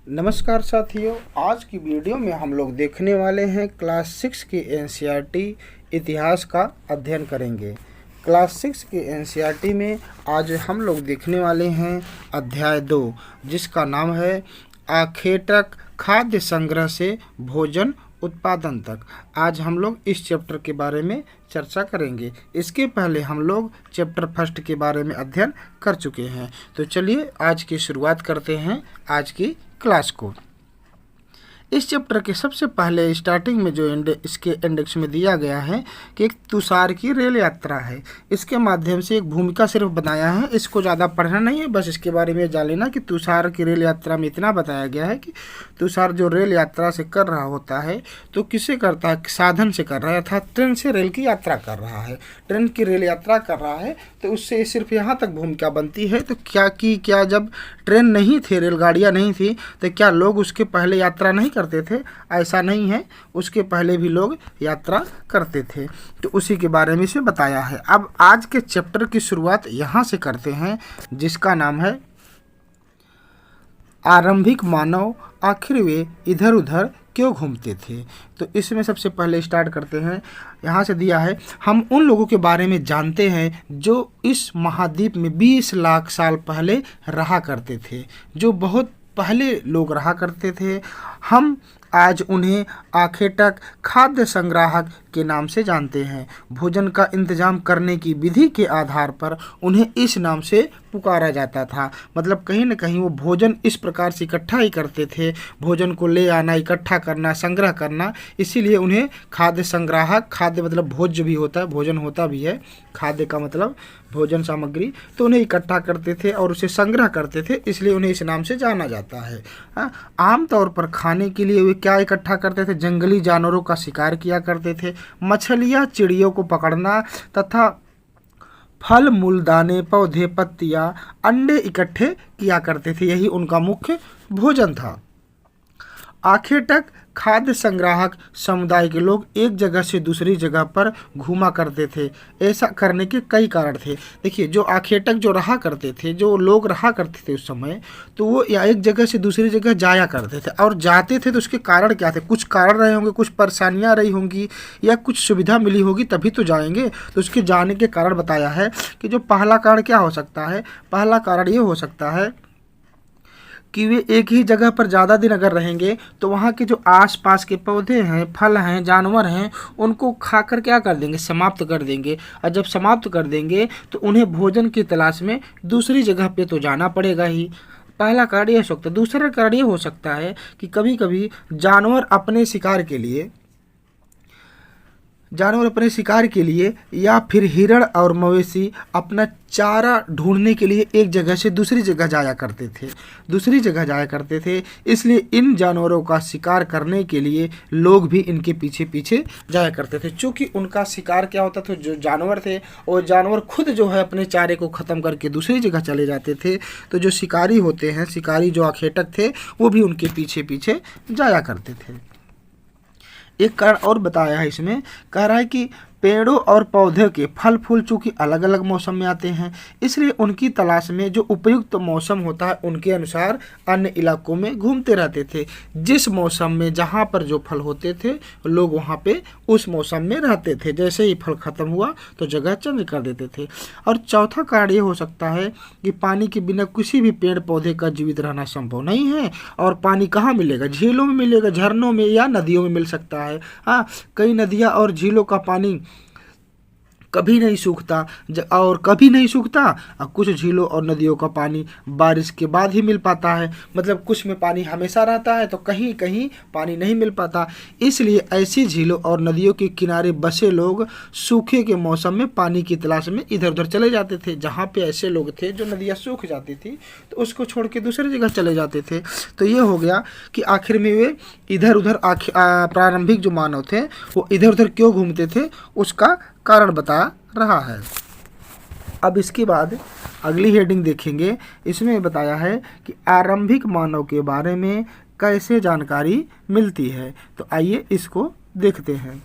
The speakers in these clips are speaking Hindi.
नमस्कार साथियों, आज की वीडियो में हम लोग देखने वाले हैं क्लास 6 के एनसीईआरटी इतिहास का अध्ययन करेंगे। क्लास 6 के एनसीईआरटी में आज हम लोग देखने वाले हैं अध्याय 2, जिसका नाम है आखेटक खाद्य संग्रह से भोजन उत्पादन तक। आज हम लोग इस चैप्टर के बारे में चर्चा करेंगे। इसके पहले हम लोग चैप्टर फर्स्ट के बारे में अध्ययन कर चुके हैं। तो चलिए आज की शुरुआत करते हैं आज की क्लास को। इस चैप्टर के सबसे पहले स्टार्टिंग में जो इसके इंडेक्स में दिया गया है कि एक तुषार की रेल यात्रा है। इसके माध्यम से एक भूमिका सिर्फ बनाया है, इसको ज़्यादा पढ़ना नहीं है, बस इसके बारे में जान लेना कि तुषार की रेल यात्रा में इतना बताया गया है कि तुषार जो रेल यात्रा से कर रहा होता है तो किससे करता है, साधन से कर रहा है, अर्थात ट्रेन से रेल की यात्रा कर रहा है। ट्रेन की रेल यात्रा कर रहा है तो उससे सिर्फ यहाँ तक भूमिका बनती है। तो क्या जब ट्रेन नहीं थे, रेलगाड़ियाँ नहीं थी, तो क्या लोग उसके पहले यात्रा नहीं करते थे? ऐसा नहीं है, उसके पहले भी लोग यात्रा करते थे। तो उसी के बारे में इसे बताया है। अब आज के चैप्टर की शुरुआत यहाँ से करते हैं, जिसका नाम है आरंभिक मानव आखिर वे इधर उधर क्यों घूमते थे। तो इसमें सबसे पहले स्टार्ट करते हैं, यहाँ से दिया है, हम उन लोगों के बारे में जानते हैं जो इस महाद्वीप में 20 लाख साल पहले रहा करते थे, जो बहुत पहले लोग रहा करते थे। हम आज उन्हें आखेटक खाद्य संग्राहक के नाम से जानते हैं। भोजन का इंतजाम करने की विधि के आधार पर उन्हें इस नाम से पुकारा जाता था। मतलब कहीं न कहीं वो भोजन इस प्रकार से इकट्ठा ही करते थे, भोजन को ले आना, इकट्ठा करना, संग्रह करना, इसीलिए उन्हें खाद्य संग्राहक, खाद्य मतलब भोज्य भी होता है, भोजन होता भी है, खाद्य का मतलब भोजन सामग्री, तो उन्हें इकट्ठा करते थे और उसे संग्रह करते थे, इसलिए उन्हें इस नाम से जाना जाता है। आमतौर पर खाने के लिए वे क्या इकट्ठा करते थे? जंगली जानवरों का शिकार किया करते थे, मछलियाँ, चिड़ियों को पकड़ना तथा फल, मूल, दाने, पौधे, पत्तियाँ, अंडे इकट्ठे किया करते थे। यही उनका मुख्य भोजन था। आखेटक खाद्य संग्राहक समुदाय के लोग एक जगह से दूसरी जगह पर घूमा करते थे। ऐसा करने के कई कारण थे। देखिए, जो आखेटक जो रहा करते थे, जो लोग रहा करते थे उस समय, तो वो या एक जगह से दूसरी जगह जाया करते थे, और जाते थे तो उसके कारण क्या थे? कुछ कारण रहे होंगे, कुछ परेशानियां रही होंगी या कुछ सुविधा मिली होगी, तभी तो जाएंगे। तो उसके जाने के कारण बताया है कि जो पहला कारण क्या हो सकता है? पहला कारण ये हो सकता है कि वे एक ही जगह पर ज़्यादा दिन अगर रहेंगे तो वहाँ के जो आसपास के पौधे हैं, फल हैं, जानवर हैं, उनको खाकर क्या कर देंगे? समाप्त कर देंगे। और जब समाप्त कर देंगे तो उन्हें भोजन की तलाश में दूसरी जगह पे तो जाना पड़ेगा ही। पहला कारण ये हो सकता है। दूसरा कारण ये हो सकता है कि कभी कभी जानवर अपने शिकार के लिए या फिर हिरण और मवेशी अपना चारा ढूंढने के लिए एक जगह से दूसरी जगह जाया करते थे। इसलिए इन जानवरों का शिकार करने के लिए लोग भी इनके पीछे पीछे जाया करते थे। चूँकि उनका शिकार क्या होता था, जो जानवर थे और जानवर खुद जो है अपने चारे को ख़त्म करके दूसरी जगह चले जाते थे, तो जो शिकारी होते हैं, शिकारी जो आखेटक थे, वो भी उनके पीछे पीछे जाया करते थे। एक कारण और बताया है इसमें, कह रहा है कि पेड़ों और पौधों के फल फूल चूँकि अलग अलग मौसम में आते हैं, इसलिए उनकी तलाश में जो उपयुक्त मौसम होता है उनके अनुसार अन्य इलाकों में घूमते रहते थे। जिस मौसम में जहाँ पर जो फल होते थे, लोग वहाँ पे उस मौसम में रहते थे। जैसे ही फल ख़त्म हुआ तो जगह चेंज कर देते थे। और चौथा कारण ये हो सकता है कि पानी के बिना किसी भी पेड़ पौधे का जीवित रहना संभव नहीं है। और पानी कहाँ मिलेगा? झीलों में मिलेगा, झरनों में या नदियों में मिल सकता है। हाँ, कई नदियाँ और झीलों का पानी कभी नहीं सूखता और कभी नहीं सूखता, और कुछ झीलों और नदियों का पानी बारिश के बाद ही मिल पाता है। मतलब कुछ में पानी हमेशा रहता है तो कहीं कहीं पानी नहीं मिल पाता। इसलिए ऐसी झीलों और नदियों के किनारे बसे लोग सूखे के मौसम में पानी की तलाश में इधर उधर चले जाते थे। जहाँ पे ऐसे लोग थे जो नदियाँ सूख जाती थी तो उसको छोड़ के दूसरी जगह चले जाते थे। तो ये हो गया कि आखिर में वे इधर उधर प्रारंभिक जो मानव थे वो इधर उधर क्यों घूमते थे, उसका कारण बता रहा है। अब इसके बाद अगली हेडिंग देखेंगे। इसमें बताया है कि आरंभिक मानव के बारे में कैसे जानकारी मिलती है। तो आइए इसको देखते हैं।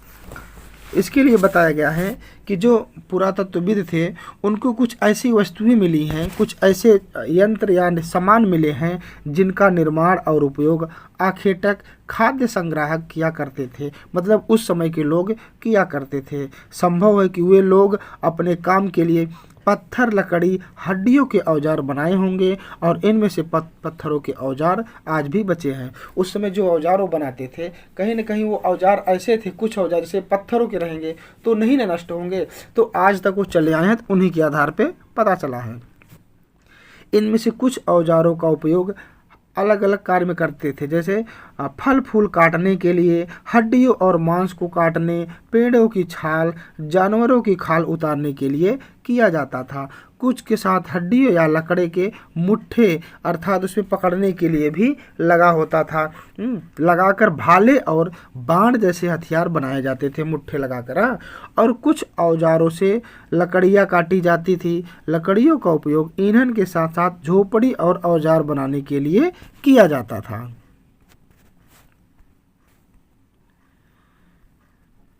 इसके लिए बताया गया है कि जो पुरातत्वविद थे उनको कुछ ऐसी वस्तुएं मिली हैं, कुछ ऐसे यंत्र या सामान मिले हैं जिनका निर्माण और उपयोग आखेटक खाद्य संग्राहक किया करते थे। मतलब उस समय के लोग किया करते थे। संभव है कि वे लोग अपने काम के लिए पत्थर, लकड़ी, हड्डियों के औजार बनाए होंगे और इनमें से पत्थरों के औजार आज भी बचे हैं। उस समय जो औजार वो बनाते थे, कहीं न कहीं वो औजार ऐसे थे, कुछ औजार जैसे पत्थरों के रहेंगे तो नहीं न नष्ट होंगे, तो आज तक वो चले आए हैं, तो उन्हीं के आधार पे पता चला है। इनमें से कुछ औजारों का उपयोग अलग अलग कार्य में करते थे, जैसे फल फूल काटने के लिए, हड्डियों और मांस को काटने, पेड़ों की छाल, जानवरों की खाल उतारने के लिए किया जाता था। कुछ के साथ हड्डियों या लकड़े के मुट्ठे अर्थात उसमें पकड़ने के लिए भी लगा होता था। लगाकर भाले और बाण जैसे हथियार बनाए जाते थे, मुट्ठे लगाकर। और कुछ औजारों से लकड़ियाँ काटी जाती थी। लकड़ियों का उपयोग ईंधन के साथ साथ झोपड़ी और औजार बनाने के लिए किया जाता था।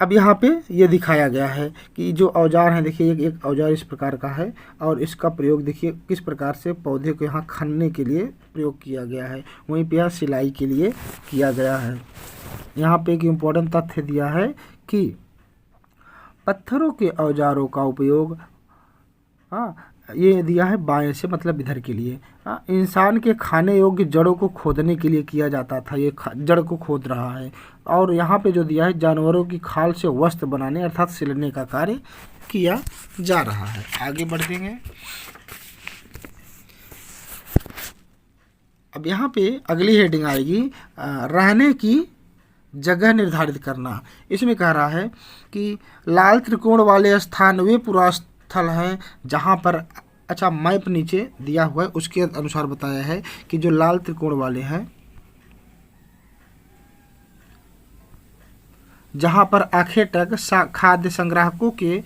अब यहाँ पे ये दिखाया गया है कि जो औजार हैं, देखिए एक औजार इस प्रकार का है और इसका प्रयोग देखिए किस प्रकार से पौधे को यहाँ खनने के लिए प्रयोग किया गया है। वहीं पे यहाँ सिलाई के लिए किया गया है। यहाँ पे एक इम्पोर्टेंट तथ्य दिया है कि पत्थरों के औजारों का उपयोग, ये दिया है बाएं से, मतलब इधर के लिए, इंसान के खाने योग्य जड़ों को खोदने के लिए किया जाता था। ये जड़ को खोद रहा है। और यहाँ पे जो दिया है जानवरों की खाल से वस्त्र बनाने अर्थात सिलने का कार्य किया जा रहा है। आगे बढ़ेंगे। अब यहाँ पे अगली हेडिंग आएगी रहने की जगह निर्धारित करना। इसमें कह रहा है कि लाल त्रिकोण वाले स्थान वे पुरास्थल हैं जहाँ पर, अच्छा मैप नीचे दिया हुआ है उसके अनुसार बताया है कि जो लाल त्रिकोण वाले हैं जहाँ पर आखेटक खाद्य संग्राहकों के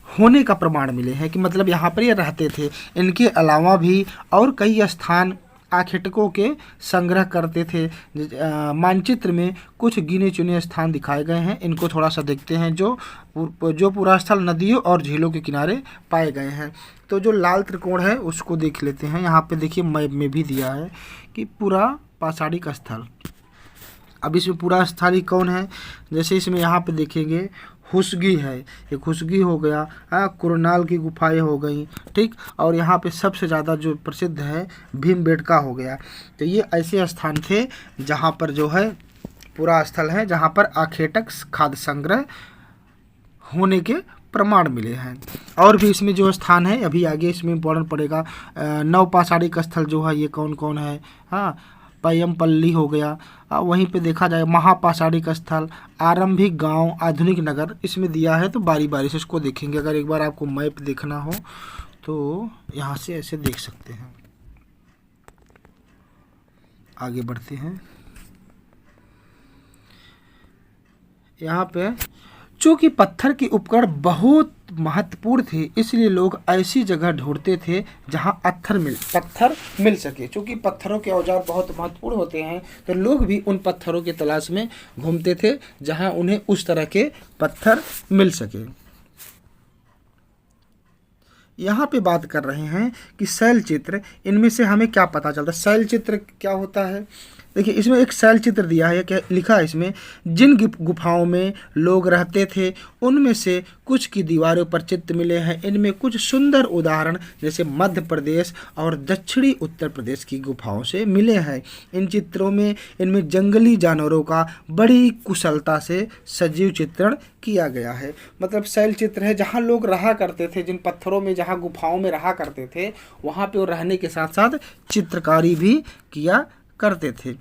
होने का प्रमाण मिले हैं, कि मतलब यहाँ पर ये रहते थे। इनके अलावा भी और कई स्थान आखेटकों के संग्रह करते थे। मानचित्र में कुछ गिने चुने स्थान दिखाए गए हैं, इनको थोड़ा सा देखते हैं। जो पुरास्थल नदियों और झीलों के किनारे पाए गए हैं। तो जो लाल त्रिकोण है उसको देख लेते हैं। यहाँ पे देखिए मैप में भी दिया है कि पूरा पाषाणिक स्थल। अब इसमें पूरा स्थली कौन है, जैसे इसमें यहाँ पे देखेंगे हुसगी है, एक हुसगी हो गया, कुरनाल की गुफाएं हो गई, ठीक। और यहाँ पे सबसे ज़्यादा जो प्रसिद्ध है भीमबेटका हो गया। तो ये ऐसे स्थान थे जहाँ पर जो है पूरा स्थल है जहाँ पर आखेटक खाद्य संग्रह होने के प्रमाण मिले हैं। और भी इसमें जो स्थान है अभी आगे इसमें इम्पोर्टेंट पड़ेगा। नवपाषाणिक स्थल जो है ये कौन कौन है, पय्यमपल्ली हो गया। वहीं पे देखा जाए महापाषाणिक स्थल, आरंभिक गांव, आधुनिक नगर, इसमें दिया है। तो बारी बारी से इसको देखेंगे। अगर एक बार आपको मैप देखना हो तो यहाँ से ऐसे देख सकते हैं। आगे बढ़ते हैं। यहाँ पे चूँकि पत्थर के उपकरण बहुत महत्वपूर्ण थे इसलिए लोग ऐसी जगह ढूंढते थे जहां पत्थर मिल सके। चूँकि पत्थरों के औजार बहुत महत्वपूर्ण होते हैं तो लोग भी उन पत्थरों की तलाश में घूमते थे जहां उन्हें उस तरह के पत्थर मिल सके। यहाँ पे बात कर रहे हैं कि शैल चित्र, इनमें से हमें क्या पता चलता है। शैल चित्र क्या होता है, देखिए इसमें एक शैल चित्र दिया है। क्या लिखा है इसमें, जिन गुफाओं में लोग रहते थे उनमें से कुछ की दीवारों पर चित्र मिले हैं। इनमें कुछ सुंदर उदाहरण जैसे मध्य प्रदेश और दक्षिणी उत्तर प्रदेश की गुफाओं से मिले हैं। इन चित्रों में इनमें जंगली जानवरों का बड़ी कुशलता से सजीव चित्रण किया गया है। मतलब शैल चित्र है जहाँ लोग रहा करते थे, जिन पत्थरों में जहाँ गुफाओं में रहा करते थे वहाँ पे वो रहने के साथ साथ चित्रकारी भी किया करते थे।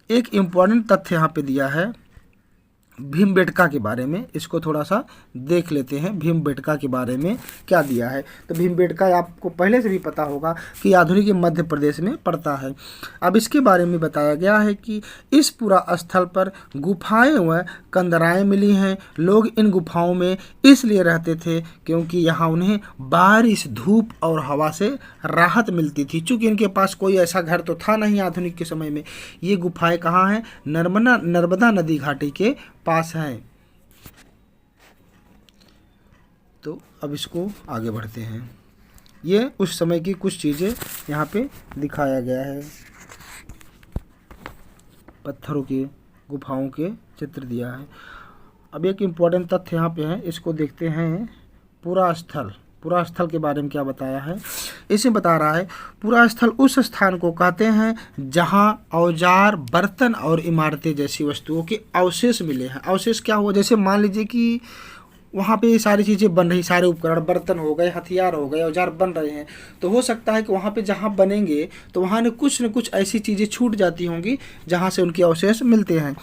एक इम्पॉर्टेंट तथ्य यहाँ पे दिया है भीमबेटका के बारे में, इसको थोड़ा सा देख लेते हैं। भीमबेटका के बारे में क्या दिया है, तो भीमबेटका आपको पहले से भी पता होगा कि आधुनिक मध्य प्रदेश में पड़ता है। अब इसके बारे में बताया गया है कि इस पूरा स्थल पर गुफाएं व कंदराएं मिली हैं। लोग इन गुफाओं में इसलिए रहते थे क्योंकि यहाँ उन्हें बारिश, धूप और हवा से राहत मिलती थी। चूँकि इनके पास कोई ऐसा घर तो था नहीं आधुनिक के समय में। ये गुफाएं कहाँ हैं, नर्मदा नदी घाटी के पास है। तो अब इसको आगे बढ़ते हैं। ये उस समय की कुछ चीज़ें यहाँ पे दिखाया गया है। पत्थरों के गुफाओं के चित्र दिया है। अब एक इम्पॉर्टेंट तथ्य यहाँ पे है, इसको देखते हैं। पूरा स्थल के बारे में क्या बताया है। इसमें बता रहा है पूरा स्थल उस स्थान को कहते हैं जहाँ औजार, बर्तन और इमारतें जैसी वस्तुओं के अवशेष मिले हैं। अवशेष क्या हुआ, जैसे मान लीजिए कि वहाँ पे ये सारी चीज़ें बन रही, सारे उपकरण, बर्तन हो गए, हथियार हो गए, औजार बन रहे हैं, तो हो सकता है कि वहाँ पे जहाँ बनेंगे तो वहाँ न कुछ ऐसी चीज़ें छूट जाती होंगी जहाँ से उनके अवशेष मिलते हैं।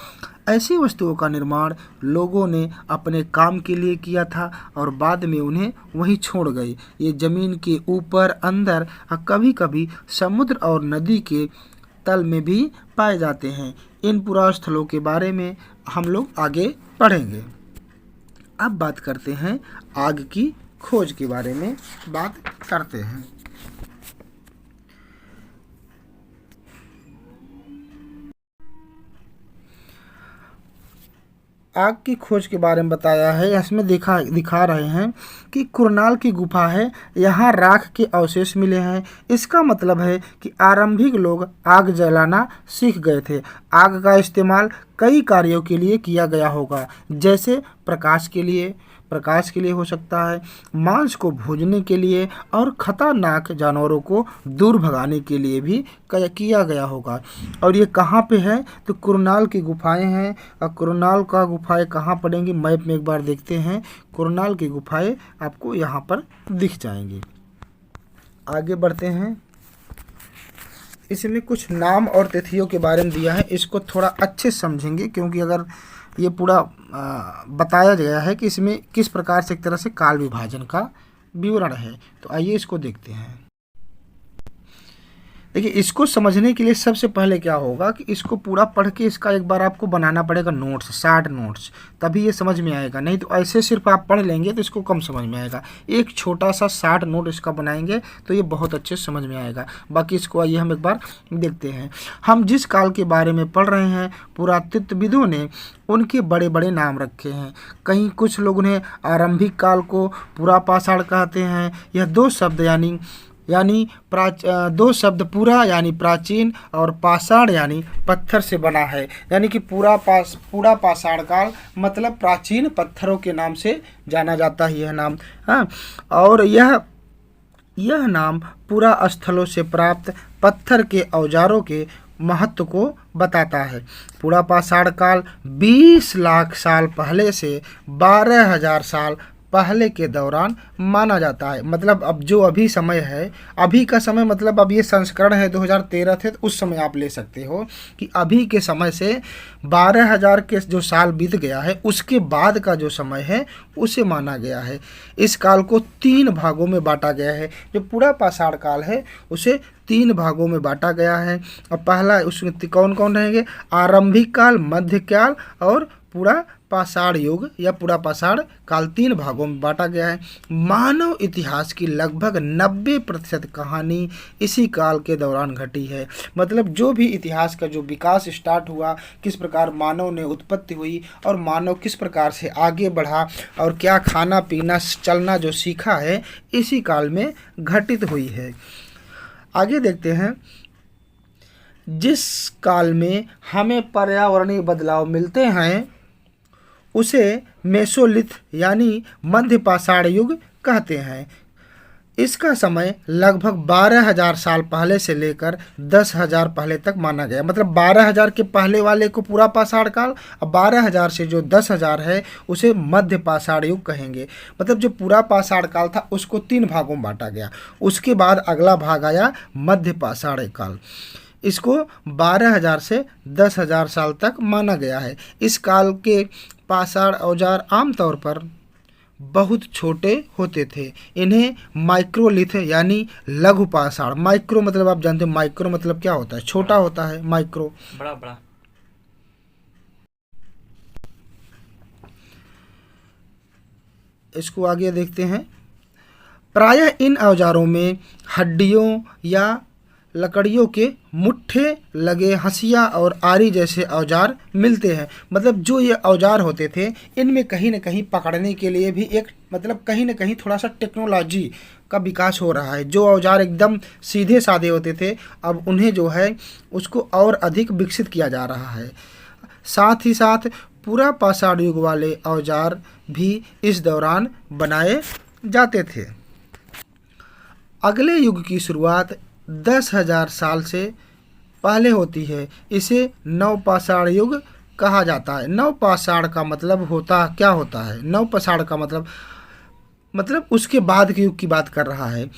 ऐसी वस्तुओं का निर्माण लोगों ने अपने काम के लिए किया था और बाद में उन्हें वहीं छोड़ गए। ये ज़मीन के ऊपर, अंदर और कभी कभी समुद्र और नदी के तल में भी पाए जाते हैं। इन पुरास्थलों के बारे में हम लोग आगे पढ़ेंगे। अब बात करते हैं आग की खोज के बारे में बात करते हैं। आग की खोज के बारे में बताया है। इसमें दिखा रहे हैं कि कुरनाल की गुफा है, यहाँ राख के अवशेष मिले हैं। इसका मतलब है कि आरंभिक लोग आग जलाना सीख गए थे। आग का इस्तेमाल कई कार्यों के लिए किया गया होगा, जैसे प्रकाश के लिए हो सकता है, मांस को भूनने के लिए और खतरनाक जानवरों को दूर भगाने के लिए भी किया गया होगा। और ये कहाँ पे है, तो कुरनाल की गुफाएं हैं। और कुरनाल का गुफाएं कहाँ पड़ेंगी, मैप में एक बार देखते हैं। कुरनाल की गुफाएं आपको यहाँ पर दिख जाएंगी। आगे बढ़ते हैं। इसमें कुछ नाम और तिथियों के बारे में दिया है, इसको थोड़ा अच्छे समझेंगे, क्योंकि अगर ये पूरा बताया गया है कि इसमें किस प्रकार से एक तरह से काल विभाजन का विवरण है। तो आइए इसको देखते हैं। देखिए, इसको समझने के लिए सबसे पहले क्या होगा कि इसको पूरा पढ़ के इसका एक बार आपको बनाना पड़ेगा नोट्स, 60 नोट्स, तभी ये समझ में आएगा। नहीं तो ऐसे सिर्फ आप पढ़ लेंगे तो इसको कम समझ में आएगा। एक छोटा सा 60 नोट इसका बनाएंगे तो ये बहुत अच्छे समझ में आएगा। बाकी इसको आइए हम एक बार देखते हैं। हम जिस काल के बारे में पढ़ रहे हैं, पुरातत्वविदों ने उनके बड़े बड़े नाम रखे हैं। कहीं कुछ लोग ने आरंभिक काल को पुरापाषाण कहते हैं। यह दो शब्द दो शब्द पूरा यानी प्राचीन और पाषाण यानी पत्थर से बना है। यानी कि पूरा पाषाण काल मतलब प्राचीन पत्थरों के नाम से जाना जाता है यह नाम। हाँ, और यह नाम पूरा स्थलों से प्राप्त पत्थर के औजारों के महत्व को बताता है। पूरा पाषाण काल 20 लाख साल पहले से 12,000 साल पहले के दौरान माना जाता है। मतलब अब जो अभी समय है, अभी का समय मतलब अब ये संस्करण है 2013 थे, तो उस समय आप ले सकते हो कि अभी के समय से 12,000 के जो साल बीत गया है उसके बाद का जो समय है उसे माना गया है। इस काल को 3 भागों में बांटा गया है। जो पूरा पाषाण काल है उसे 3 भागों में बांटा गया है। और पहला उसमें कौन कौन रहेंगे, आरंभिक काल, मध्यकाल और पूरा पाषाण युग या पूरा पाषाण काल 3 भागों में बांटा गया है। मानव इतिहास की लगभग 90% कहानी इसी काल के दौरान घटी है। मतलब जो भी इतिहास का जो विकास स्टार्ट हुआ, किस प्रकार मानव ने उत्पत्ति हुई और मानव किस प्रकार से आगे बढ़ा और क्या खाना पीना चलना जो सीखा है, इसी काल में घटित हुई है। आगे देखते हैं। जिस काल में हमें पर्यावरणीय बदलाव मिलते हैं उसे मेसोलिथ यानी मध्य पाषाण युग कहते हैं। इसका समय लगभग 12,000 साल पहले से लेकर 10,000 पहले तक माना गया। मतलब 12,000 के पहले वाले को पूरा पाषाण काल, और 12,000 से जो 10,000 है उसे मध्य पाषाण युग कहेंगे। मतलब जो पूरा पाषाण काल था उसको 3 भागों में बांटा गया। उसके बाद अगला भाग आया मध्य पाषाण काल। इसको 12,000 से 10,000 साल तक माना गया है। इस काल के पाषाण औजार आमतौर पर बहुत छोटे होते थे। इन्हें माइक्रोलिथ यानी लघु पाषाण, माइक्रो मतलब आप जानते हैं माइक्रो मतलब क्या होता है, छोटा होता है, माइक्रो बड़ा। इसको आगे देखते हैं। प्रायः इन औजारों में हड्डियों या लकड़ियों के मुट्ठे लगे हंसिया और आरी जैसे औजार मिलते हैं। मतलब जो ये औजार होते थे, इनमें कहीं न कहीं पकड़ने के लिए भी एक मतलब कहीं न कहीं थोड़ा सा टेक्नोलॉजी का विकास हो रहा है। जो औजार एकदम सीधे साधे होते थे, अब उन्हें जो है उसको और अधिक विकसित किया जा रहा है। साथ ही साथ पूरा पाषाण युग वाले औजार भी इस दौरान बनाए जाते थे। अगले युग की शुरुआत 10,000 साल से पहले होती है। इसे नवपाषाण युग कहा जाता है। नवपाषाण का मतलब क्या होता है? नवपाषाण का मतलब उसके बाद के युग की बात कर रहा है।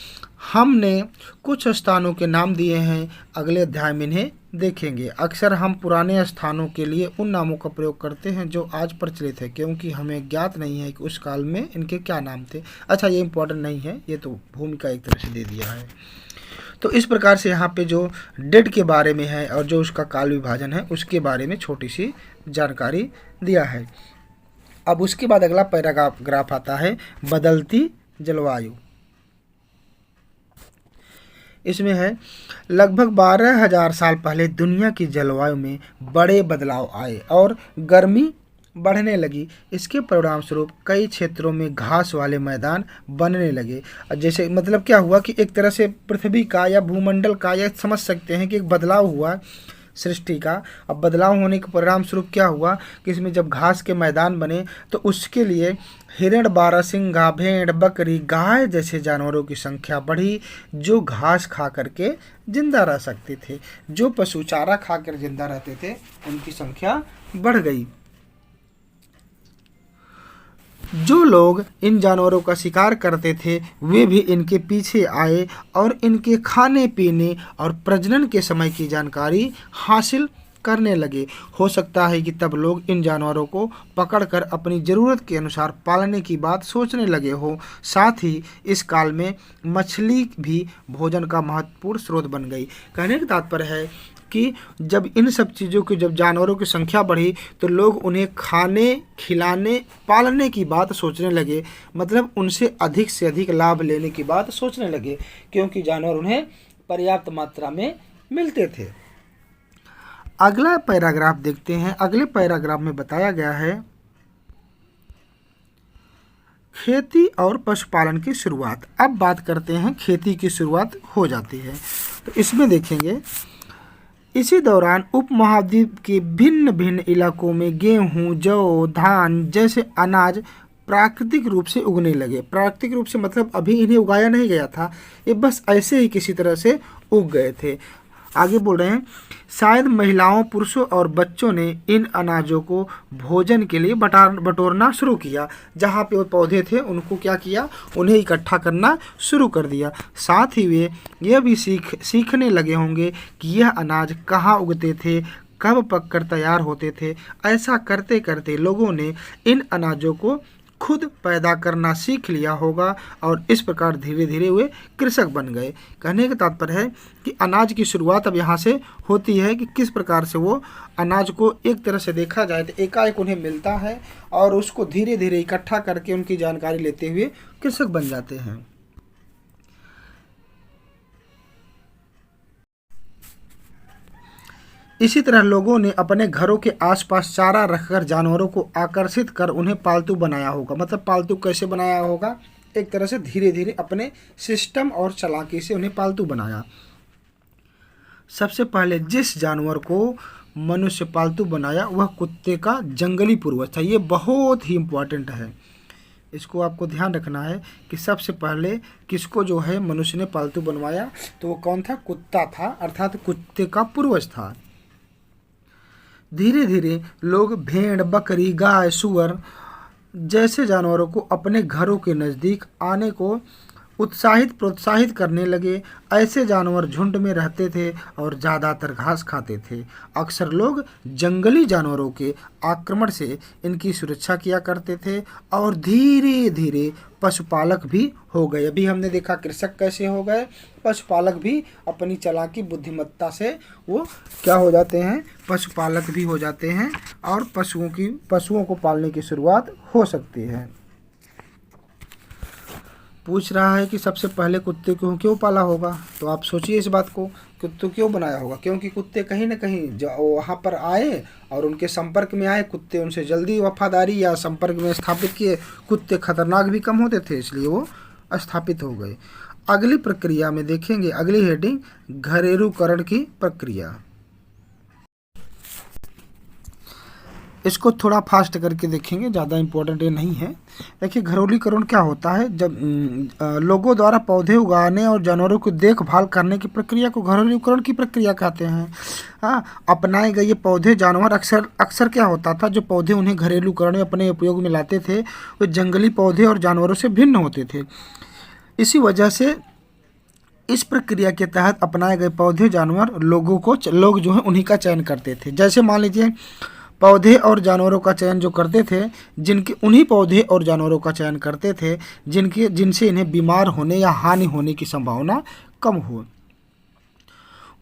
हमने कुछ स्थानों के नाम दिए हैं, अगले अध्याय में इन्हें देखेंगे। अक्सर हम पुराने स्थानों के लिए उन नामों का प्रयोग करते हैं जो आज प्रचलित है, क्योंकि हमें ज्ञात नहीं है कि उस काल में इनके क्या नाम थे। अच्छा, ये इम्पोर्टेंट नहीं है, ये तो भूमिका एक तरह से दे दिया है। तो इस प्रकार से यहाँ पे जो डेट के बारे में है और जो उसका काल विभाजन है उसके बारे में छोटी सी जानकारी दिया है। अब उसके बाद अगला पैराग्राफ आता है बदलती जलवायु। इसमें है लगभग 12,000 साल पहले दुनिया की जलवायु में बड़े बदलाव आए और गर्मी बढ़ने लगी। इसके परिणाम स्वरूप कई क्षेत्रों में घास वाले मैदान बनने लगे। जैसे मतलब क्या हुआ कि एक तरह से पृथ्वी का या भूमंडल का या समझ सकते हैं कि एक बदलाव हुआ सृष्टि का। अब बदलाव होने के परिणाम स्वरूप क्या हुआ कि इसमें जब घास के मैदान बने तो उसके लिए हिरण, बारहसिंगा, भेड़, बकरी, गाय जैसे जानवरों की संख्या बढ़ी जो घास खा करके जिंदा रह सकते थे। जो पशु चारा खाकर जिंदा रहते थे उनकी संख्या बढ़ गई। जो लोग इन जानवरों का शिकार करते थे वे भी इनके पीछे आए और इनके खाने पीने और प्रजनन के समय की जानकारी हासिल करने लगे। हो सकता है कि तब लोग इन जानवरों को पकड़कर अपनी ज़रूरत के अनुसार पालने की बात सोचने लगे हो। साथ ही इस काल में मछली भी भोजन का महत्वपूर्ण स्रोत बन गई। कहने का तात्पर्य है कि जब इन सब चीज़ों की जब जानवरों की संख्या बढ़ी तो लोग उन्हें खाने, खिलाने, पालने की बात सोचने लगे। मतलब उनसे अधिक से अधिक लाभ लेने की बात सोचने लगे, क्योंकि जानवर उन्हें पर्याप्त मात्रा में मिलते थे। अगला पैराग्राफ देखते हैं। अगले पैराग्राफ में बताया गया है खेती और पशुपालन की शुरुआत। अब बात करते हैं खेती की शुरुआत हो जाती है। तो इसमें देखेंगे इसी दौरान उपमहाद्वीप के भिन्न भिन्न इलाकों में गेहूं, जौ, धान जैसे अनाज प्राकृतिक रूप से उगने लगे। प्राकृतिक रूप से मतलब अभी इन्हें उगाया नहीं गया था, ये बस ऐसे ही किसी तरह से उग गए थे। आगे बोल रहे हैं शायद महिलाओं, पुरुषों और बच्चों ने इन अनाजों को भोजन के लिए बटोरना शुरू किया। जहाँ पे वो पौधे थे उनको क्या किया, उन्हें इकट्ठा करना शुरू कर दिया। साथ ही वे यह भी सीखने लगे होंगे कि यह अनाज कहाँ उगते थे, कब पककर तैयार होते थे। ऐसा करते करते लोगों ने इन अनाजों को खुद पैदा करना सीख लिया होगा और इस प्रकार धीरे धीरे वे कृषक बन गए। कहने का तात्पर्य है कि अनाज की शुरुआत अब यहाँ से होती है कि किस प्रकार से वो अनाज को एक तरह से देखा जाए तो एकाएक उन्हें मिलता है और उसको धीरे धीरे इकट्ठा करके उनकी जानकारी लेते हुए कृषक बन जाते हैं। इसी तरह लोगों ने अपने घरों के आसपास चारा रखकर जानवरों को आकर्षित कर उन्हें पालतू बनाया होगा। मतलब पालतू कैसे बनाया होगा, एक तरह से धीरे धीरे अपने सिस्टम और चालाकी से उन्हें पालतू बनाया। सबसे पहले जिस जानवर को मनुष्य पालतू बनाया वह कुत्ते का जंगली पूर्वज था। ये बहुत ही इम्पोर्टेंट है, इसको आपको ध्यान रखना है कि सबसे पहले किसको जो है मनुष्य ने पालतू बनवाया तो वो कौन था, कुत्ता था, अर्थात कुत्ते का पूर्वज था। धीरे धीरे लोग भेड़, बकरी, गाय, सुअर जैसे जानवरों को अपने घरों के नज़दीक आने को प्रोत्साहित करने लगे। ऐसे जानवर झुंड में रहते थे और ज़्यादातर घास खाते थे। अक्सर लोग जंगली जानवरों के आक्रमण से इनकी सुरक्षा किया करते थे और धीरे धीरे पशुपालक भी हो गए। अभी हमने देखा कृषक कैसे हो गए, पशुपालक भी अपनी चालाकी बुद्धिमत्ता से वो क्या हो जाते हैं, पशुपालक भी हो जाते हैं और पशुओं को पालने की शुरुआत हो सकती है। पूछ रहा है कि सबसे पहले कुत्ते को क्यों पाला होगा, तो आप सोचिए इस बात को, कुत्तों क्यों बनाया होगा? क्योंकि कुत्ते कहीं ना कहीं वहाँ पर आए और उनके संपर्क में आए, कुत्ते उनसे जल्दी वफादारी या संपर्क में स्थापित किए, कुत्ते खतरनाक भी कम होते थे, इसलिए वो स्थापित हो गए। अगली प्रक्रिया में देखेंगे, अगली हेडिंग घरेलूकरण की प्रक्रिया। इसको थोड़ा फास्ट करके देखेंगे, ज़्यादा इम्पोर्टेंट ये नहीं है। देखिए घरेलूकरण क्या होता है, जब लोगों द्वारा पौधे उगाने और जानवरों की देखभाल करने की प्रक्रिया को घरेलूकरण की प्रक्रिया कहते हैं। हाँ, अपनाए गए ये पौधे जानवर अक्सर क्या होता था, जो पौधे उन्हें घरेलूकरण में अपने उपयोग में लाते थे वो जंगली पौधे और जानवरों से भिन्न होते थे। इसी वजह से इस प्रक्रिया के तहत अपनाए गए पौधे जानवर लोग जो है उन्हीं का चयन करते थे। जैसे मान लीजिए पौधे और जानवरों का चयन जो करते थे, उन्हीं पौधे और जानवरों का चयन करते थे जिनसे इन्हें बीमार होने या हानि होने की संभावना कम हो।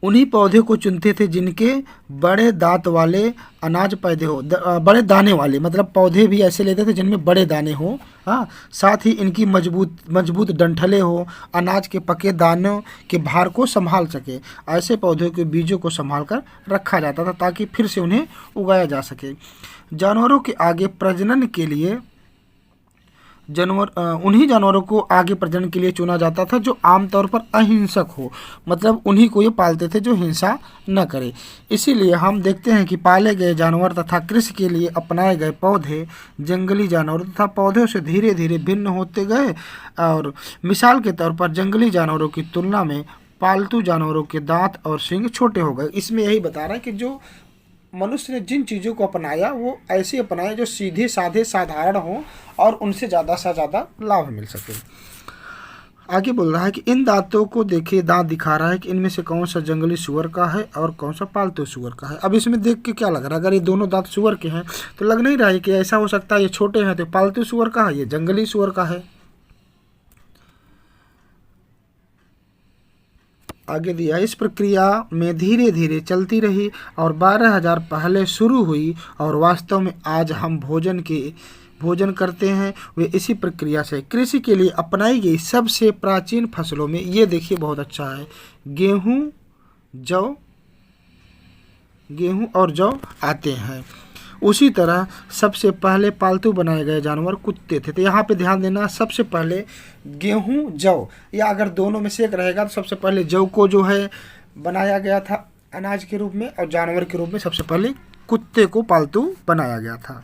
उन्हीं पौधे को चुनते थे जिनके बड़े दांत वाले अनाज पैदे हो, बड़े दाने वाले, मतलब पौधे भी ऐसे लेते थे जिनमें बड़े दाने हो। हाँ, साथ ही इनकी मजबूत डंठलें हो, अनाज के पके दानों के भार को संभाल सके। ऐसे पौधों के बीजों को संभाल कर रखा जाता था ताकि फिर से उन्हें उगाया जा सके। जानवरों के आगे प्रजनन के लिए उन्हीं जानवरों को आगे प्रजनन के लिए चुना जाता था जो आमतौर पर अहिंसक हो, मतलब उन्हीं को ये पालते थे जो हिंसा न करे। इसीलिए हम देखते हैं कि पाले गए जानवर तथा कृषि के लिए अपनाए गए पौधे जंगली जानवरों तथा पौधों से धीरे धीरे भिन्न होते गए। और मिसाल के तौर पर जंगली जानवरों की तुलना में पालतू जानवरों के दांत और सींग छोटे हो गए। इसमें यही बता रहा है कि जो मनुष्य ने जिन चीज़ों को अपनाया वो ऐसे अपनाए जो सीधे साधे साधारण हो और उनसे ज़्यादा से ज़्यादा लाभ मिल सके। आगे बोल रहा है कि इन दांतों को देखिए, दांत दिखा रहा है कि इनमें से कौन सा जंगली सुअर का है और कौन सा पालतू सुअर का है। अब इसमें देख के क्या लग रहा है, अगर ये दोनों दांत सुअर के हैं तो लग नहीं रहा है कि ऐसा हो सकता है ये छोटे हैं तो पालतू सुअर का है, ये जंगली सुअर का है। आगे दिया, इस प्रक्रिया में धीरे धीरे चलती रही और 12,000 पहले शुरू हुई और वास्तव में आज हम भोजन करते हैं वे इसी प्रक्रिया से। कृषि के लिए अपनाई गई सबसे प्राचीन फसलों में ये देखिए बहुत अच्छा है, गेहूं और जौ आते हैं। उसी तरह सबसे पहले पालतू बनाए गए जानवर कुत्ते थे। तो यहाँ पे ध्यान देना, सबसे पहले गेहूं जौ, या अगर दोनों में से एक रहेगा तो सबसे पहले जौ को जो है बनाया गया था अनाज के रूप में, और जानवर के रूप में सबसे पहले कुत्ते को पालतू बनाया गया था।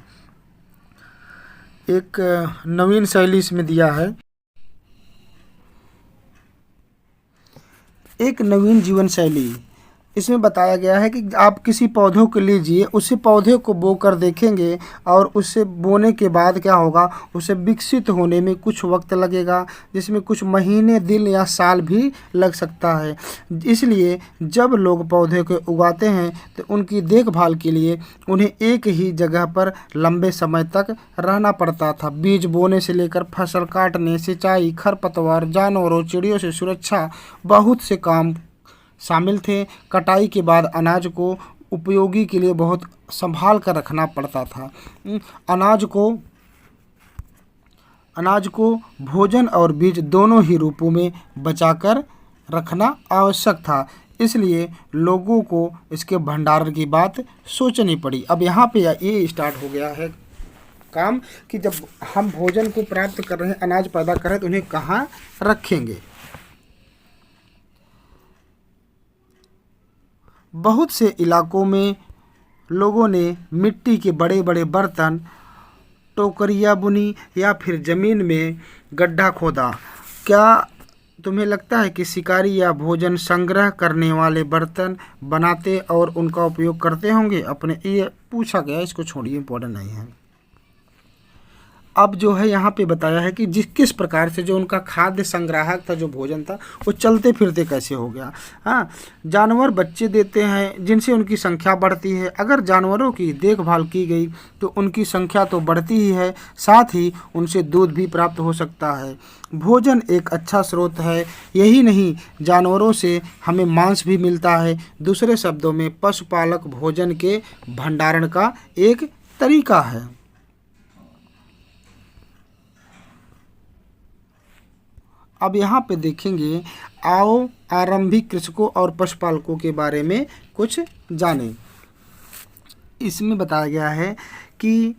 एक नवीन शैली इसमें दिया है, एक नवीन जीवन शैली इसमें बताया गया है कि आप किसी पौधों को लीजिए, उसी पौधे को बोकर देखेंगे और उससे बोने के बाद क्या होगा, उसे विकसित होने में कुछ वक्त लगेगा, जिसमें कुछ महीने, दिन या साल भी लग सकता है। इसलिए जब लोग पौधे को उगाते हैं तो उनकी देखभाल के लिए उन्हें एक ही जगह पर लंबे समय तक रहना पड़ता था। बीज बोने से लेकर फसल काटने, सिंचाई, खरपतवार, जानवरों, चिड़ियों से सुरक्षा, बहुत से काम शामिल थे। कटाई के बाद अनाज को उपयोगी के लिए बहुत संभाल कर रखना पड़ता था। अनाज को भोजन और बीज दोनों ही रूपों में बचाकर रखना आवश्यक था, इसलिए लोगों को इसके भंडारण की बात सोचनी पड़ी। अब यहाँ पे ये स्टार्ट हो गया है काम कि जब हम भोजन को प्राप्त कर रहे हैं, अनाज पैदा कर रहे हैं, तो उन्हें कहाँ रखेंगे। बहुत से इलाकों में लोगों ने मिट्टी के बड़े बड़े बर्तन, टोकरियाँ बुनी या फिर ज़मीन में गड्ढा खोदा। क्या तुम्हें लगता है कि शिकारी या भोजन संग्रह करने वाले बर्तन बनाते और उनका उपयोग करते होंगे अपने? ये पूछा गया, इसको छोड़िए, इम्पोर्टेंट नहीं है। अब जो है यहाँ पे बताया है कि किस प्रकार से जो उनका खाद्य संग्राहक था, जो भोजन था, वो चलते फिरते कैसे हो गया। हाँ, जानवर बच्चे देते हैं जिनसे उनकी संख्या बढ़ती है। अगर जानवरों की देखभाल की गई तो उनकी संख्या तो बढ़ती ही है, साथ ही उनसे दूध भी प्राप्त हो सकता है। भोजन एक अच्छा स्रोत है, यही नहीं जानवरों से हमें मांस भी मिलता है। दूसरे शब्दों में पशुपालक भोजन के भंडारण का एक तरीका है। अब यहाँ पे देखेंगे, आओ आरंभिक कृषकों और पशुपालकों के बारे में कुछ जानें। इसमें बताया गया है कि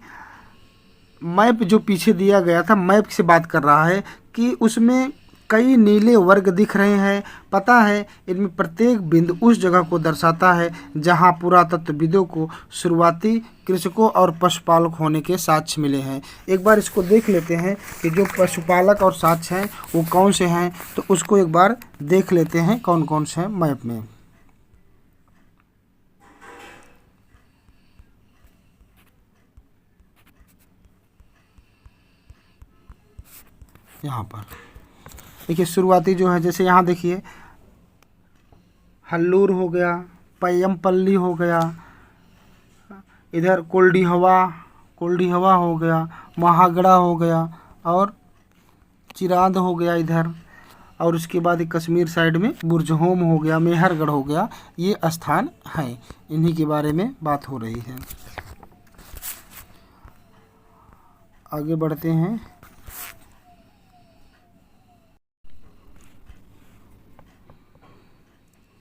मैप जो पीछे दिया गया था, मैप से बात कर रहा है कि उसमें कई नीले वर्ग दिख रहे हैं। पता है इनमें प्रत्येक बिंदु उस जगह को दर्शाता है जहां पुरातत्वविदों को शुरुआती कृषकों और पशुपालक होने के साक्ष्य मिले हैं। एक बार इसको देख लेते हैं कि जो पशुपालक और साक्ष्य हैं वो कौन से हैं, तो उसको एक बार देख लेते हैं कौन कौन से हैं मैप में। यहाँ पर देखिए शुरुआती जो है, जैसे यहाँ देखिए हल्लूर हो गया, पय्यमपल्ली हो गया, इधर कोल्डी हवा हो गया, महागड़ा हो गया और चिरांद हो गया इधर, और उसके बाद कश्मीर साइड में बुरजहोम हो गया, मेहरगढ़ हो गया। ये स्थान हैं, इन्हीं के बारे में बात हो रही है। आगे बढ़ते हैं।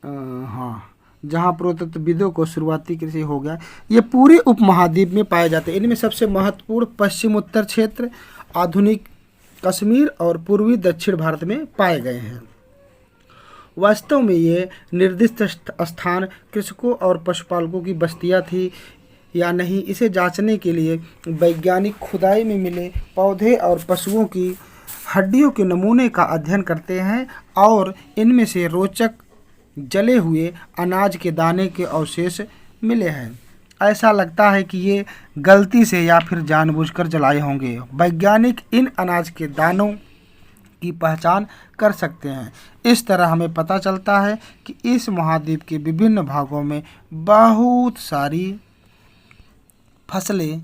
हाँ, जहाँ पुरातत्वविदों को शुरुआती कृषि हो गया, ये पूरे उपमहाद्वीप में पाए जाते हैं। इनमें सबसे महत्वपूर्ण पश्चिम उत्तर क्षेत्र, आधुनिक कश्मीर और पूर्वी दक्षिण भारत में पाए गए हैं। वास्तव में ये निर्दिष्ट स्थान कृषकों और पशुपालकों की बस्तियाँ थी या नहीं, इसे जांचने के लिए वैज्ञानिक खुदाई में मिले पौधे और पशुओं की हड्डियों के नमूने का अध्ययन करते हैं और इनमें से रोचक जले हुए अनाज के दाने के अवशेष मिले हैं। ऐसा लगता है कि ये गलती से या फिर जानबूझकर जलाए होंगे। वैज्ञानिक इन अनाज के दानों की पहचान कर सकते हैं। इस तरह हमें पता चलता है कि इस महाद्वीप के विभिन्न भागों में बहुत सारी फसलें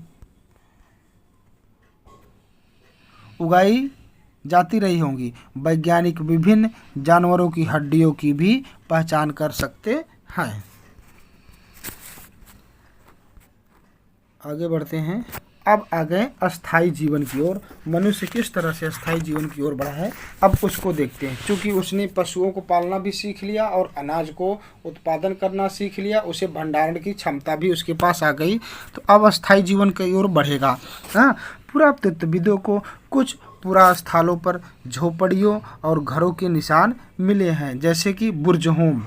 उगाई जाती रही होंगी। वैज्ञानिक विभिन्न जानवरों की हड्डियों की भी पहचान कर सकते हैं। आगे बढ़ते हैं। अब आ गए अस्थाई जीवन की ओर। मनुष्य किस तरह से अस्थाई जीवन की ओर बढ़ा है, अब उसको देखते हैं। क्योंकि उसने पशुओं को पालना भी सीख लिया और अनाज को उत्पादन करना सीख लिया, उसे भंडारण की क्षमता भी उसके पास आ गई, तो अब अस्थाई जीवन की ओर बढ़ेगा। हाँ, पुरातत्वविदों को कुछ पुरास्थलों पर झोपड़ियों और घरों के निशान मिले हैं, जैसे कि बुरजहोम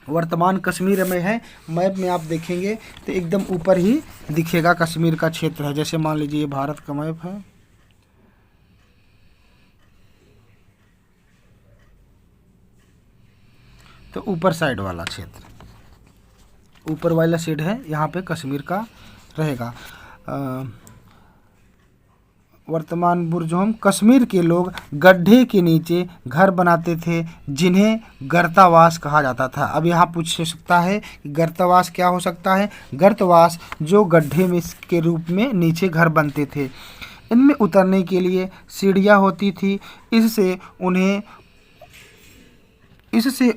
वर्तमान कश्मीर में है। मैप में आप देखेंगे तो एकदम ऊपर ही दिखेगा कश्मीर का क्षेत्र है। जैसे मान लीजिए ये भारत का मैप है, तो ऊपर साइड वाला क्षेत्र, ऊपर वाला साइड है, यहाँ पे कश्मीर का रहेगा। वर्तमान बुरजहोम, कश्मीर के लोग गड्ढे के नीचे घर बनाते थे जिन्हें गर्तावास कहा जाता था। अब यहाँ पूछ सकता है कि गर्तावास क्या हो सकता है। गर्तवास जो गड्ढे में के रूप में नीचे घर बनते थे, इनमें उतरने के लिए सीढ़ियाँ होती थी। इससे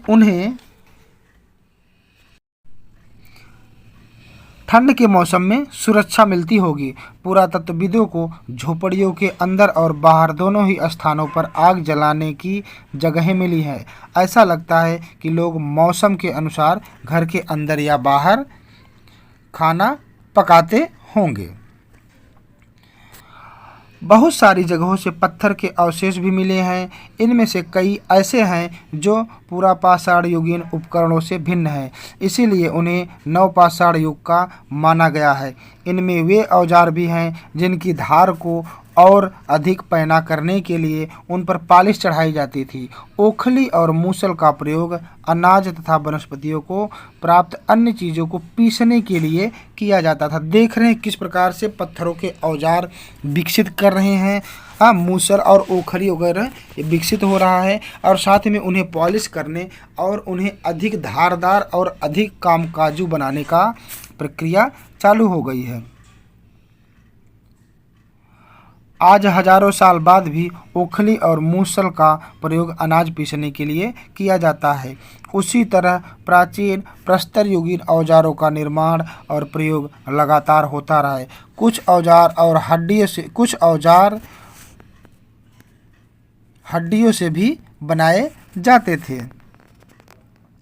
उन्हें ठंड के मौसम में सुरक्षा मिलती होगी। पुरातत्वविदों को झोपड़ियों के अंदर और बाहर दोनों ही स्थानों पर आग जलाने की जगहें मिली हैं। ऐसा लगता है कि लोग मौसम के अनुसार घर के अंदर या बाहर खाना पकाते होंगे। बहुत सारी जगहों से पत्थर के अवशेष भी मिले हैं। इनमें से कई ऐसे हैं जो पुरापाषाण युगीन उपकरणों से भिन्न हैं, इसीलिए उन्हें नवपाषाण युग का माना गया है। इनमें वे औजार भी हैं जिनकी धार को और अधिक पैना करने के लिए उन पर पालिश चढ़ाई जाती थी। ओखली और मूसल का प्रयोग अनाज तथा वनस्पतियों को प्राप्त अन्य चीज़ों को पीसने के लिए किया जाता था। देख रहे हैं किस प्रकार से पत्थरों के औजार विकसित कर रहे हैं। मूसल और ओखली वगैरह ये विकसित हो रहा है, और साथ में उन्हें पॉलिश करने और उन्हें अधिक धारदार और अधिक कामकाजू बनाने का प्रक्रिया चालू हो गई है। आज हजारों साल बाद भी ओखली और मूसल का प्रयोग अनाज पीसने के लिए किया जाता है। उसी तरह प्राचीन प्रस्तर युगीन औजारों का निर्माण और प्रयोग लगातार होता रहा है। कुछ औजार हड्डियों से भी बनाए जाते थे।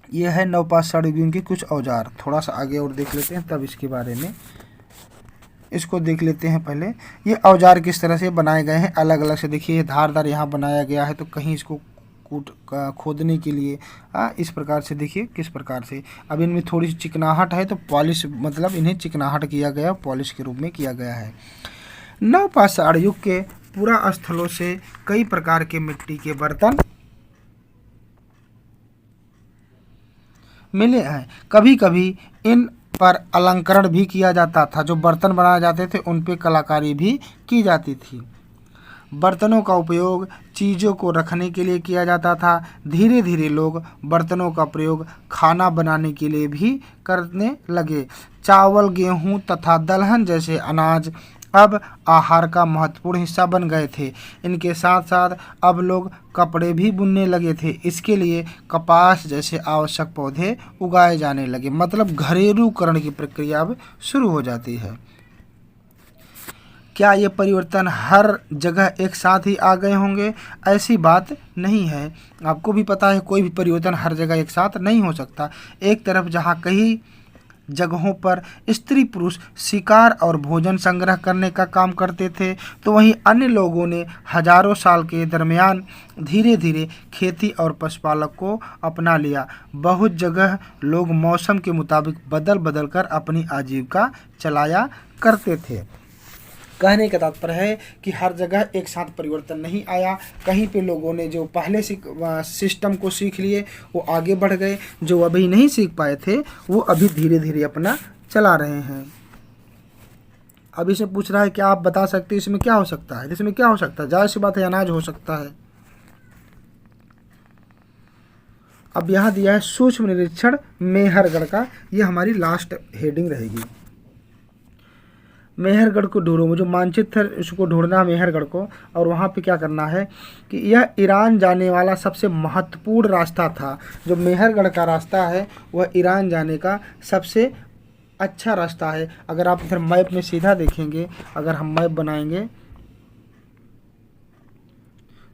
यह है नवपाषाण युगीन के कुछ औजार। थोड़ा सा आगे और देख लेते हैं, तब इसके बारे में इसको देख लेते हैं। पहले ये औजार किस तरह से बनाए गए हैं, अलग अलग से देखिए। ये धारदार यहाँ बनाया गया है, तो कहीं इसको खोदने के लिए इस प्रकार से देखिए किस प्रकार से। अब इनमें थोड़ी सी चिकनाहट है, तो पॉलिश, मतलब इन्हें चिकनाहट किया गया, पॉलिश के रूप में किया गया है। नवपाषाण युग के पुरा स्थलों से कई प्रकार के मिट्टी के बर्तन मिले हैं। कभी कभी इन पर अलंकरण भी किया जाता था। जो बर्तन बनाए जाते थे उन पे कलाकारी भी की जाती थी। बर्तनों का उपयोग चीज़ों को रखने के लिए किया जाता था। धीरे धीरे लोग बर्तनों का प्रयोग खाना बनाने के लिए भी करने लगे। चावल, गेहूं तथा दलहन जैसे अनाज अब आहार का महत्वपूर्ण हिस्सा बन गए थे। इनके साथ साथ अब लोग कपड़े भी बुनने लगे थे। इसके लिए कपास जैसे आवश्यक पौधे उगाए जाने लगे। मतलब घरेलूकरण की प्रक्रिया अब शुरू हो जाती है। क्या ये परिवर्तन हर जगह एक साथ ही आ गए होंगे? ऐसी बात नहीं है। आपको भी पता है कोई भी परिवर्तन हर जगह एक साथ नहीं हो सकता। एक तरफ जहाँ कई जगहों पर स्त्री पुरुष शिकार और भोजन संग्रह करने का काम करते थे, तो वहीं अन्य लोगों ने हजारों साल के दरमियान धीरे धीरे खेती और पशुपालक को अपना लिया। बहुत जगह लोग मौसम के मुताबिक बदल बदल कर अपनी आजीविका चलाया करते थे। कहने का तात्पर्य है कि हर जगह एक साथ परिवर्तन नहीं आया। कहीं पे लोगों ने जो पहले सिस्टम को सीख लिए वो आगे बढ़ गए, जो अभी नहीं सीख पाए थे वो अभी धीरे धीरे अपना चला रहे हैं। अब इसे पूछ रहा है कि आप बता सकते हैं इसमें क्या हो सकता है? इसमें क्या हो सकता है? जाहिर सी बात है अनाज हो सकता है। अब यहाँ दिया है सूक्ष्म निरीक्षण मेहरगढ़ का, ये हमारी लास्ट हेडिंग रहेगी। मेहरगढ़ को ढूंढो, जो मानचित्र है उसको ढूंढना है मेहरगढ़ को, और वहाँ पे क्या करना है कि यह ईरान जाने वाला सबसे महत्वपूर्ण रास्ता था। जो मेहरगढ़ का रास्ता है वह ईरान जाने का सबसे अच्छा रास्ता है। अगर आप इधर मैप में सीधा देखेंगे, अगर हम मैप बनाएंगे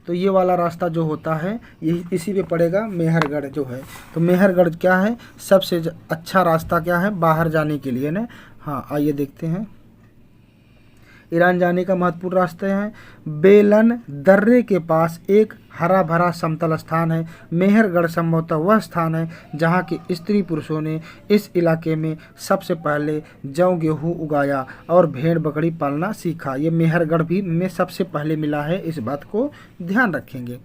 तो ये वाला रास्ता जो होता है ये इसी पे पड़ेगा मेहरगढ़ जो है। तो मेहरगढ़ क्या है? सबसे अच्छा रास्ता क्या है बाहर जाने के लिए ना? हाँ, आइए देखते हैं। ईरान जाने का महत्वपूर्ण रास्ते हैं। बेलन दर्रे के पास एक हरा भरा समतल स्थान है। मेहरगढ़ संभवतः वह स्थान है जहाँ के स्त्री पुरुषों ने इस इलाके में सबसे पहले जौ गेहूँ उगाया और भेड़ बकरी पालना सीखा। ये मेहरगढ़ भी में सबसे पहले मिला है, इस बात को ध्यान रखेंगे।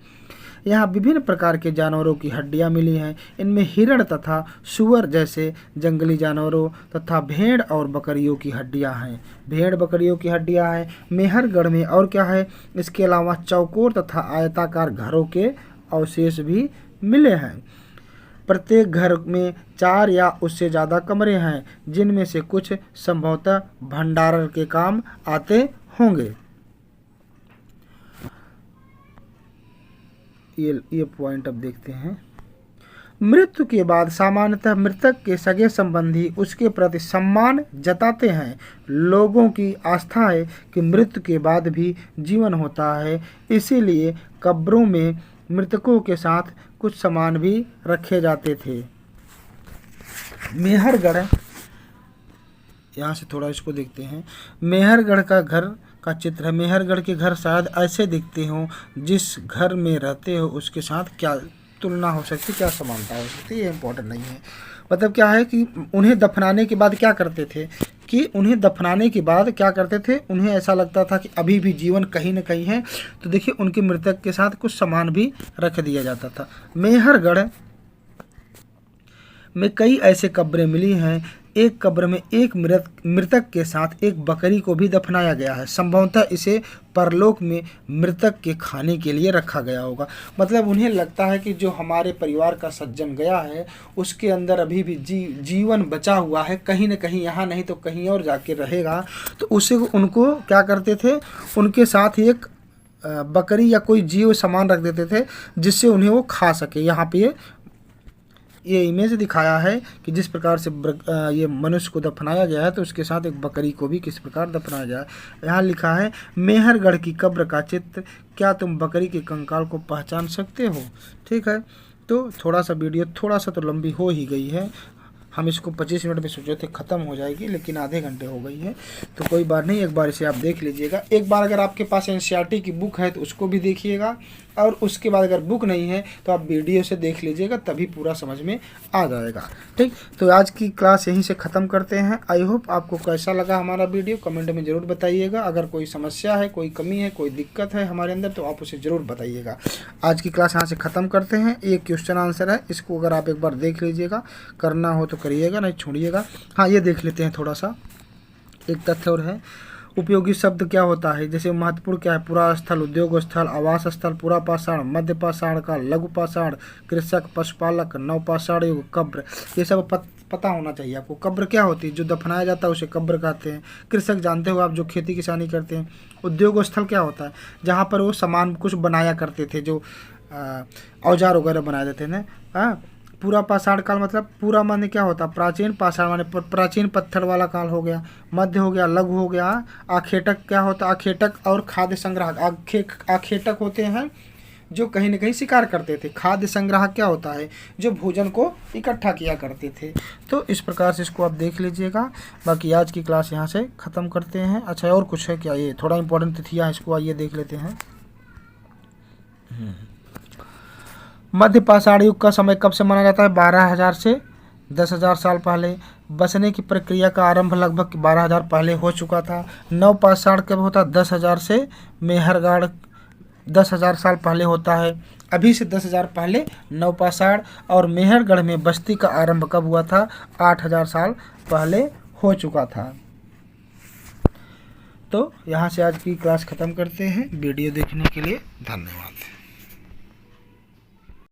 यहाँ विभिन्न प्रकार के जानवरों की हड्डियाँ मिली हैं। इनमें हिरण तथा सुअर जैसे जंगली जानवरों तथा भेड़ और बकरियों की हड्डियाँ हैं। भेड़ बकरियों की हड्डियाँ हैं मेहरगढ़ में। और क्या है? इसके अलावा चौकोर तथा आयताकार घरों के अवशेष भी मिले हैं। प्रत्येक घर में 4 या उससे ज़्यादा कमरे हैं, जिनमें से कुछ संभवतः भंडारण के काम आते होंगे। ये पॉइंट अब देखते हैं। मृत्यु के बाद सामान्यतः मृतक के सगे संबंधी उसके प्रति सम्मान जताते हैं। लोगों की आस्था है कि मृत्यु के बाद भी जीवन होता है, इसीलिए कब्रों में मृतकों के साथ कुछ सामान भी रखे जाते थे। मेहरगढ़, यहाँ से थोड़ा इसको देखते हैं। मेहरगढ़ का घर का चित्र है। मेहरगढ़ के घर शायद ऐसे दिखते हों, जिस घर में रहते हो उसके साथ क्या तुलना हो सकती, क्या समानता हो सकती, ये इम्पोर्टेंट नहीं है। मतलब क्या है कि उन्हें दफनाने के बाद क्या करते थे उन्हें ऐसा लगता था कि अभी भी जीवन कहीं न कहीं है, तो देखिए उनके मृतक के साथ कुछ सामान भी रख दिया जाता था। मेहरगढ़ में कई ऐसे कब्रें मिली हैं। एक कब्र में एक मृतक के साथ एक बकरी को भी दफनाया गया है। संभवतः इसे परलोक में मृतक के खाने के लिए रखा गया होगा। मतलब उन्हें लगता है कि जो हमारे परिवार का सज्जन गया है उसके अंदर अभी भी जीवन बचा हुआ है, कहीं न कहीं, यहाँ नहीं तो कहीं और जाके रहेगा। तो उसे उनको क्या करते थे, उनके साथ एक बकरी या कोई जीव सामान रख देते थे जिससे उन्हें वो खा सके। यहाँ पे ये इमेज दिखाया है कि जिस प्रकार से ये मनुष्य को दफनाया गया है तो उसके साथ एक बकरी को भी किस प्रकार दफनाया गया है। यहाँ लिखा है मेहरगढ़ की कब्र का चित्र, क्या तुम बकरी के कंकाल को पहचान सकते हो। ठीक है, तो थोड़ा सा वीडियो थोड़ा सा तो लंबी हो ही गई है। हम इसको 25 मिनट में सोचे थे ख़त्म हो जाएगी, लेकिन आधे घंटे हो गई है, तो कोई बात नहीं, एक बार इसे आप देख लीजिएगा। एक बार अगर आपके पास एनसीईआरटी की बुक है तो उसको भी देखिएगा, और उसके बाद अगर बुक नहीं है तो आप वीडियो से देख लीजिएगा, तभी पूरा समझ में आ जाएगा। ठीक, तो आज की क्लास यहीं से ख़त्म करते हैं। आई होप आपको कैसा लगा हमारा वीडियो, कमेंट में ज़रूर बताइएगा। अगर कोई समस्या है, कोई कमी है, कोई दिक्कत है हमारे अंदर, तो आप उसे ज़रूर बताइएगा। आज की क्लास यहाँ से ख़त्म करते हैं। एक क्वेश्चन आंसर है, इसको अगर आप एक बार देख लीजिएगा, करना हो तो करिएगा, नहीं छोड़िएगा। हाँ, ये देख लेते हैं थोड़ा सा। एक तथ्य और है, उपयोगी शब्द क्या होता है, जैसे महत्वपूर्ण क्या है, पुरा स्थल, उद्योग स्थल, आवास स्थल, पूरा पाषाण, मध्य पाषाण काल, लघु पाषाण, कृषक, पशुपालक, नवपाषाण युग, कब्र, ये सब पता होना चाहिए आपको। कब्र क्या होती है, जो दफनाया जाता है उसे कब्र कहते हैं। कृषक जानते हो आप, जो खेती किसानी करते हैं। उद्योग स्थल क्या होता है, जहाँ पर वो सामान कुछ बनाया करते थे, जो औजार वगैरह बनाए जाते हैं ना। पूरा पाषाण काल मतलब पूरा माने क्या होता है, प्राचीन पाषाण माने प्राचीन पत्थर वाला काल हो गया। मध्य हो गया, लघु हो गया। आखेटक क्या होता है, आखेटक और खाद्य संग्राहक। आखेटक होते हैं जो कहीं न कहीं शिकार करते थे। खाद्य संग्राहक क्या होता है, जो भोजन को इकट्ठा किया करते थे। तो इस प्रकार से इसको आप देख लीजिएगा। बाकी आज की क्लास यहाँ से ख़त्म करते हैं। अच्छा, और कुछ है क्या, ये थोड़ा इंपॉर्टेंट तिथियाँ, इसको आइए देख लेते हैं। मध्य पाषाण युग का समय कब से माना जाता है, 12,000 से 10,000 साल पहले। बसने की प्रक्रिया का आरंभ लगभग 12,000 पहले हो चुका था। नव पाषाण कब होता है, 10,000 से मेहरगढ़ 10,000 साल पहले होता है। अभी से 10,000 पहले नव पाषाण। और मेहरगढ़ में बस्ती का आरंभ कब हुआ था, 8,000 साल पहले हो चुका था। तो यहाँ से आज की क्लास ख़त्म करते हैं। वीडियो देखने के लिए धन्यवाद।